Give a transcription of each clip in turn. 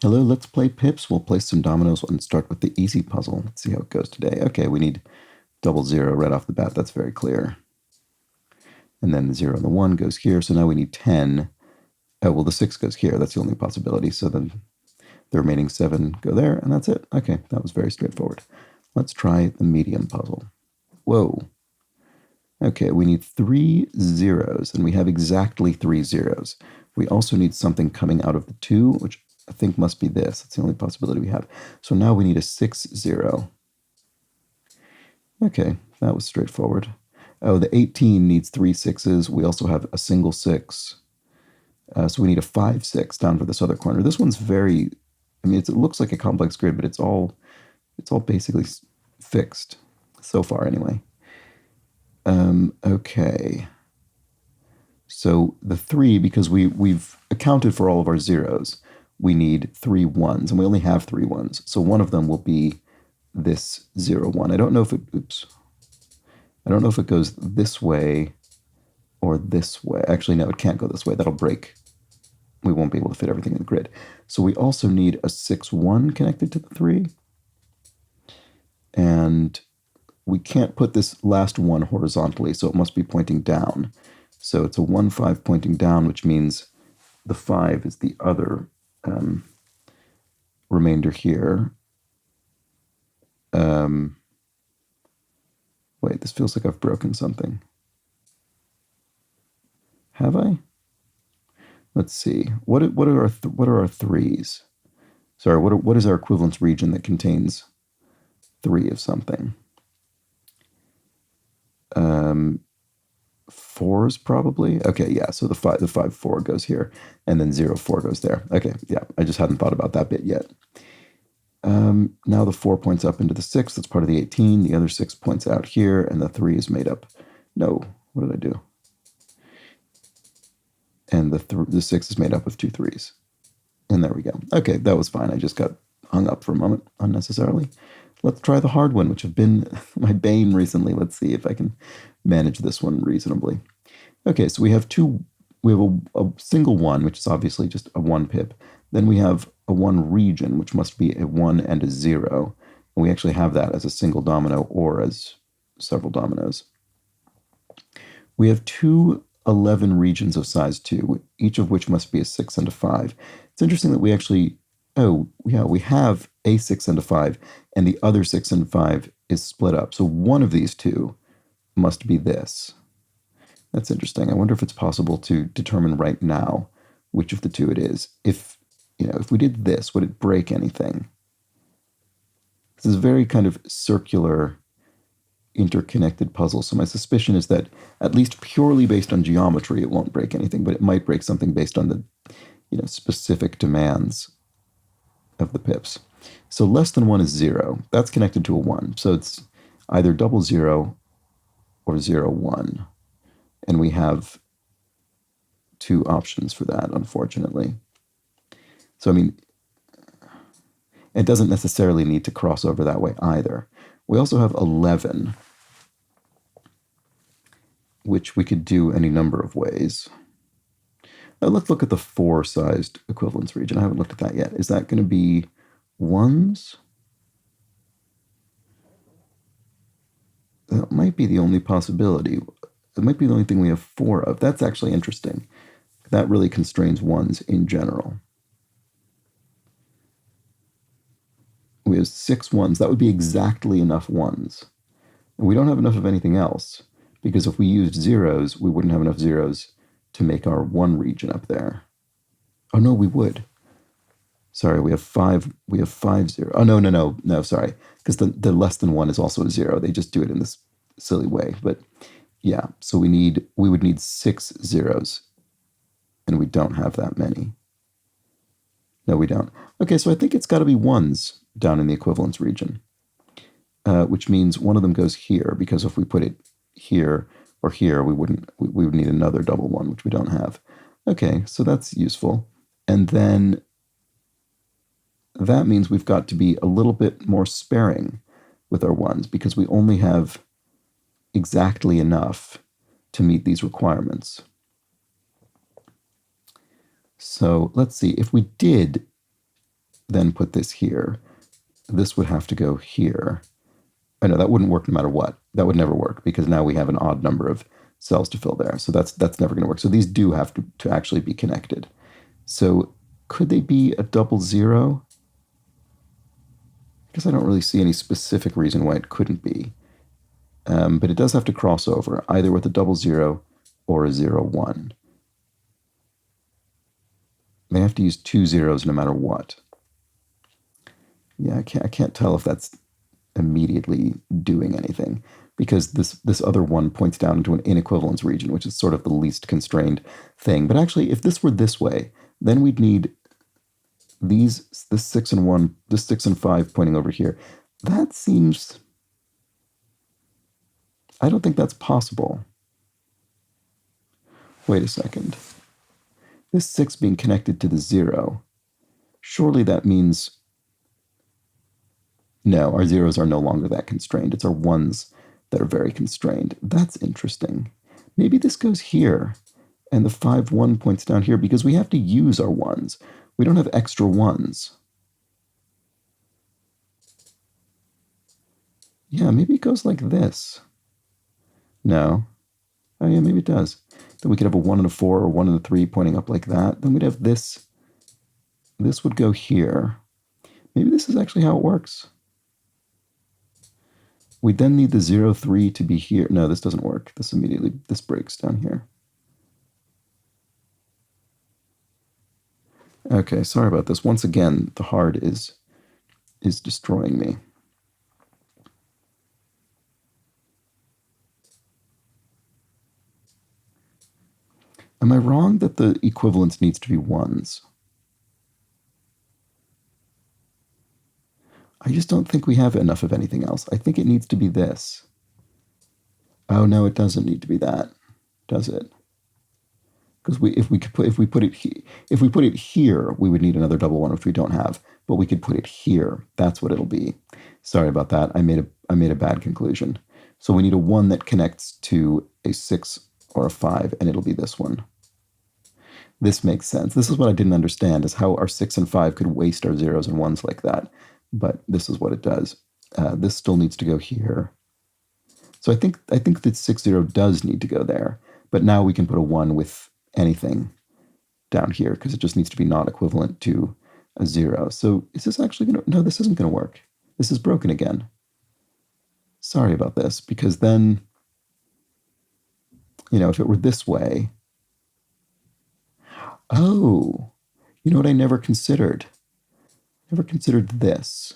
Hello, let's play pips. We'll play some dominoes and start with the easy puzzle. Let's see how it goes today. Okay, we need 00 right off the bat. That's very clear. And then the 0 and the 1 goes here. So now we need 10. Oh, well, the 6 goes here. That's the only possibility. So then the remaining 7 go there, and that's it. Okay, that was very straightforward. Let's try the medium puzzle. Whoa. Okay, we need 3 zeros, and we have exactly 3 zeros. We also need something coming out of the 2, which I think must be this. That's the only possibility we have. So now we need a 6 0. Okay, that was straightforward. Oh, the 18 needs 3 6s. We also have a single 6. So we need a 5 6 down for this other corner. This one's very, I mean, it looks like a complex grid, but it's all basically fixed so far anyway. Okay. So the 3, because we've accounted for all of our zeros, we need 3 1s, and we only have 3 1s. So one of them will be this 0 1. I don't know if it, oops. I don't know if it goes this way or this way. Actually, no, it can't go this way. That'll break. We won't be able to fit everything in the grid. So we also need a 6 1 connected to the 3. And we can't put this last one horizontally, so it must be pointing down. So it's a 1 5 pointing down, which means the 5 is the other remainder here. Wait, this feels like I've broken something. Have I? Let's see. What are our 3s? Sorry, what is our equivalence region that contains 3 of something? 4s probably. Okay, yeah. So the 5 4 goes here, and then 0 4 goes there. Okay, yeah. I just hadn't thought about that bit yet. Now the 4 points up into the 6. That's part of the 18. The other 6 points out here, and the 3 is made up. No, what did I do? And the 6 is made up of 2 3s. And there we go. Okay, that was fine. I just got hung up for a moment unnecessarily. Let's try the hard one, which have been my bane recently. Let's see if I can manage this one reasonably. Okay, so we have a single 1, which is obviously just a 1 pip. Then we have a 1 region, which must be a 1 and a 0. And we actually have that as a single domino or as several dominoes. We have 2 11 regions of size 2, each of which must be a 6 and a 5. It's interesting that we actually, oh, yeah, we have a 6 and a 5, and the other 6 and 5 is split up. So one of these two must be this. That's interesting. I wonder if it's possible to determine right now which of the two it is. If we did this, would it break anything? This is a very kind of circular, interconnected puzzle. So my suspicion is that, at least purely based on geometry, it won't break anything, but it might break something based on the specific demands of the pips. So less than 1 is 0. That's connected to a 1. So it's either 00 or 01. And we have 2 options for that, unfortunately. So, I mean, it doesn't necessarily need to cross over that way either. We also have 11, which we could do any number of ways. Now let's look at the 4-sized equivalence region. I haven't looked at that yet. Is that going to be 1s? That might be the only possibility. It might be the only thing we have 4 of. That's actually interesting. That really constrains 1s in general. We have 6 1s. That would be exactly enough 1s. And we don't have enough of anything else, because if we used 0s, we wouldn't have enough 0s to make our 1 region up there. Oh, no, we would. Sorry, we have 5 0. Oh, no, sorry. Because the less than 1 is also a 0. They just do it in this silly way. But yeah, so we would need 6 zeros, and we don't have that many. No, we don't. Okay, so I think it's got to be 1s down in the equivalence region, which means one of them goes here, because if we put it here or here, we would need another double 1, which we don't have. Okay, so that's useful. And then that means we've got to be a little bit more sparing with our 1s, because we only have exactly enough to meet these requirements. So let's see, if we did then put this here. This would have to go here. I know that wouldn't work no matter what. That would never work because now we have an odd number of cells to fill there. So that's never going to work. So these do have to actually be connected. So could they be a double zero? I guess I don't really see any specific reason why it couldn't be. But it does have to cross over, either with a double zero or a 0, 1. They have to use 2 zeros no matter what. Yeah, I can't tell if that's immediately doing anything, because this other one points down into an inequivalence region, which is sort of the least constrained thing. But actually, if this were this way, then we'd need this 6 and 1, this 6 and 5 pointing over here. That seems... I don't think that's possible. Wait a second. This 6 being connected to the 0, surely that means... No, our zeros are no longer that constrained. It's our ones that are very constrained. That's interesting. Maybe this goes here, and the 5, 1 points down here, because we have to use our ones. We don't have extra ones. Yeah, maybe it goes like this. No. Oh yeah, maybe it does. Then we could have a 1 and a 4 or 1 and a 3 pointing up like that. Then we'd have this. This would go here. Maybe this is actually how it works. We then need the 0, 3 to be here. No, this doesn't work. This breaks down here. Okay, sorry about this. Once again, the hard is destroying me. Am I wrong that the equivalence needs to be ones? I just don't think we have enough of anything else. I think it needs to be this. Oh no, it doesn't need to be that, does it? Because if we put it here, we would need another double one, which we don't have. But we could put it here. That's what it'll be. Sorry about that. I made a bad conclusion. So we need a 1 that connects to a 6 or a 5, and it'll be this one. This makes sense. This is what I didn't understand, is how our 6 and 5 could waste our zeros and ones like that. But this is what it does. This still needs to go here. So I think that 6, 0 does need to go there. But now we can put a 1 with anything down here, because it just needs to be not equivalent to a 0. So is this actually going to... No, this isn't going to work. This is broken again. Sorry about this, because then, if it were this way... Oh, you know what I never considered? Never considered this.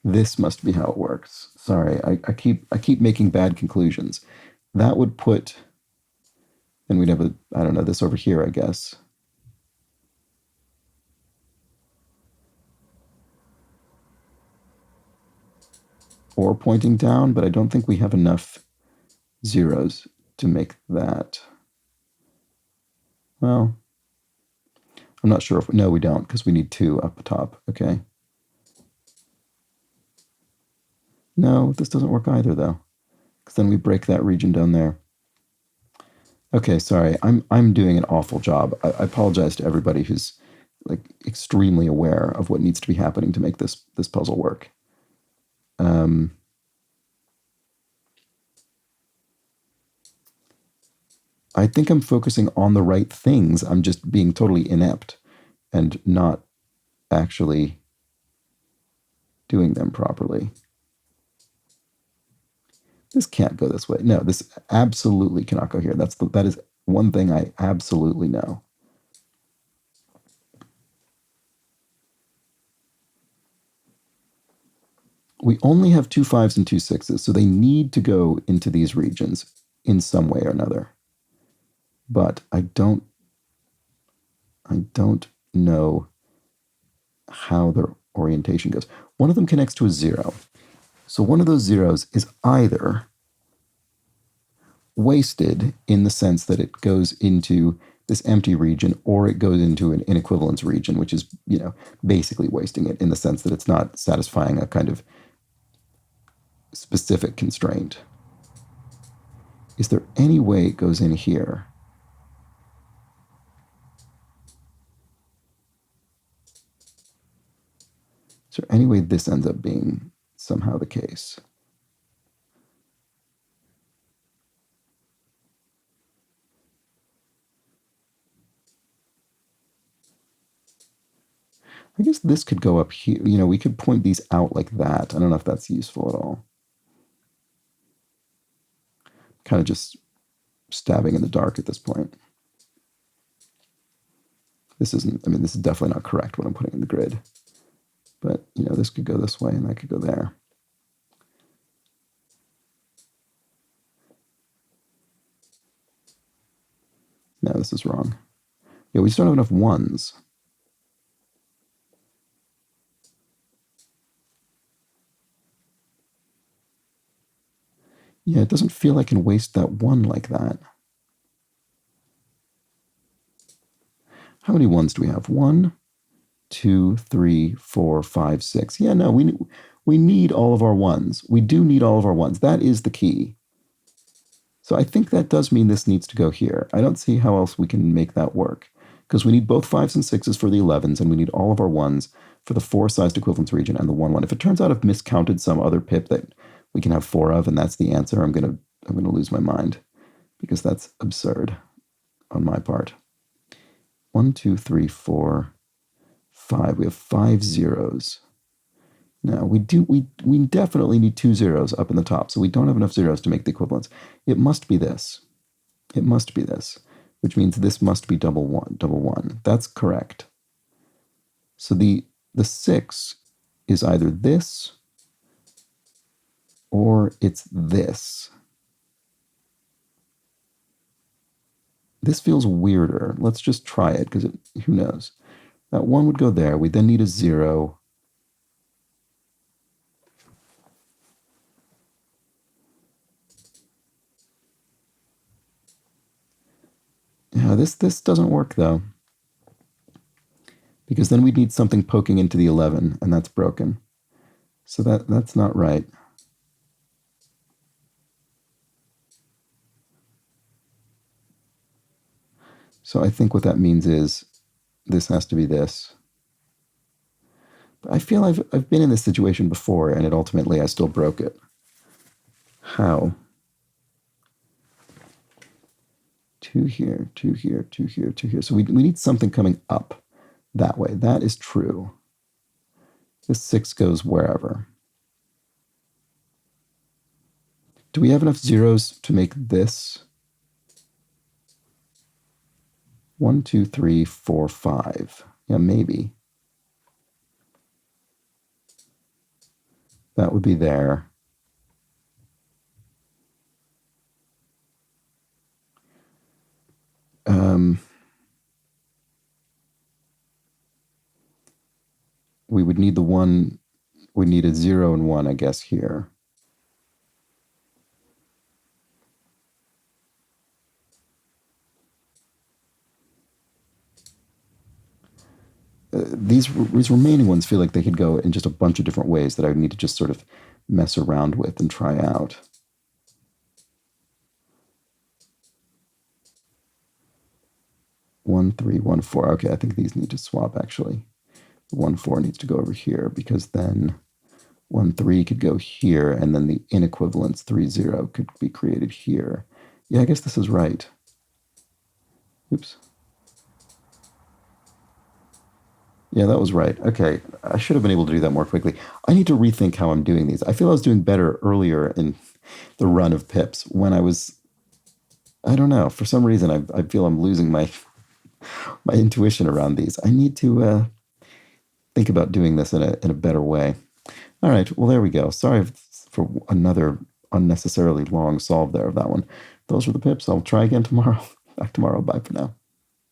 This must be how it works. Sorry, I keep making bad conclusions. That would put, and we'd have I don't know, this over here, I guess. Or pointing down, but I don't think we have enough zeros to make that. Well, I'm not sure if... No, we don't, because we need 2 up the top. Okay. No, this doesn't work either, though, because then we break that region down there. Okay, sorry. I'm doing an awful job. I apologize to everybody who's extremely aware of what needs to be happening to make this puzzle work. I think I'm focusing on the right things. I'm just being totally inept and not actually doing them properly. This can't go this way. No, this absolutely cannot go here. That is one thing I absolutely know. We only have 2 5s and 2 6s, so they need to go into these regions in some way or another. But I don't know how their orientation goes. One of them connects to a 0. So one of those zeros is either wasted in the sense that it goes into this empty region, or it goes into an inequivalence region, which is, basically wasting it in the sense that it's not satisfying a kind of specific constraint. Is there any way it goes in here? So anyway, this ends up being somehow the case. I guess this could go up here. You know, we could point these out like that. I don't know if that's useful at all. Kind of just stabbing in the dark at this point. This isn't, I mean, this is definitely not correct what I'm putting in the grid. But, you know, this could go this way and that could go there. No, this is wrong. Yeah, we just don't have enough ones. Yeah, it doesn't feel like I can waste that one like that. How many ones do we have? 1, 2, 3, 4, 5, 6. Yeah, no, we need all of our ones. We do need all of our ones. That is the key. So I think that does mean this needs to go here. I don't see how else we can make that work, because we need both 5s and 6s for the 11s, and we need all of our ones for the 4-sized equivalence region and the 1, 1. If it turns out I've miscounted some other pip that we can have 4 of, and that's the answer, I'm gonna lose my mind, because that's absurd on my part. 1, 2, 3, 4, 5. We have 5 zeros. Now we definitely need 2 zeros up in the top, so we don't have enough zeros to make the equivalence. It must be this. It must be this, which means this must be double one. That's correct. So the 6 is either this or it's this. This feels weirder. Let's just try it, because who knows? That 1 would go there. We then need a 0. Yeah, this doesn't work though, because then we'd need something poking into the 11, and that's broken. So that's not right. So I think what that means is this has to be this. But I feel I've been in this situation before, and ultimately I still broke it. How? 2 here, 2 here, 2 here, 2 here. So we need something coming up that way. That is true. This 6 goes wherever. Do we have enough zeros to make this? 1, 2, 3, 4, 5. Yeah, maybe. That would be there. We would need the 1, we need a 0 and 1, I guess, here. These remaining ones feel like they could go in just a bunch of different ways that I would need to just sort of mess around with and try out. One, 3, 1, 4. Okay, I think these need to swap actually. 1, 4 needs to go over here, because then 1, 3 could go here, and then the inequivalence 3, 0 could be created here. Yeah, I guess this is right. Oops. Yeah, that was right. Okay, I should have been able to do that more quickly. I need to rethink how I'm doing these. I feel I was doing better earlier in the run of pips when I was, I don't know, for some reason I feel I'm losing my intuition around these. I need to think about doing this in a better way. All right, well, there we go. Sorry for another unnecessarily long solve there of that one. Those were the pips. I'll try again tomorrow. Back tomorrow. Bye for now.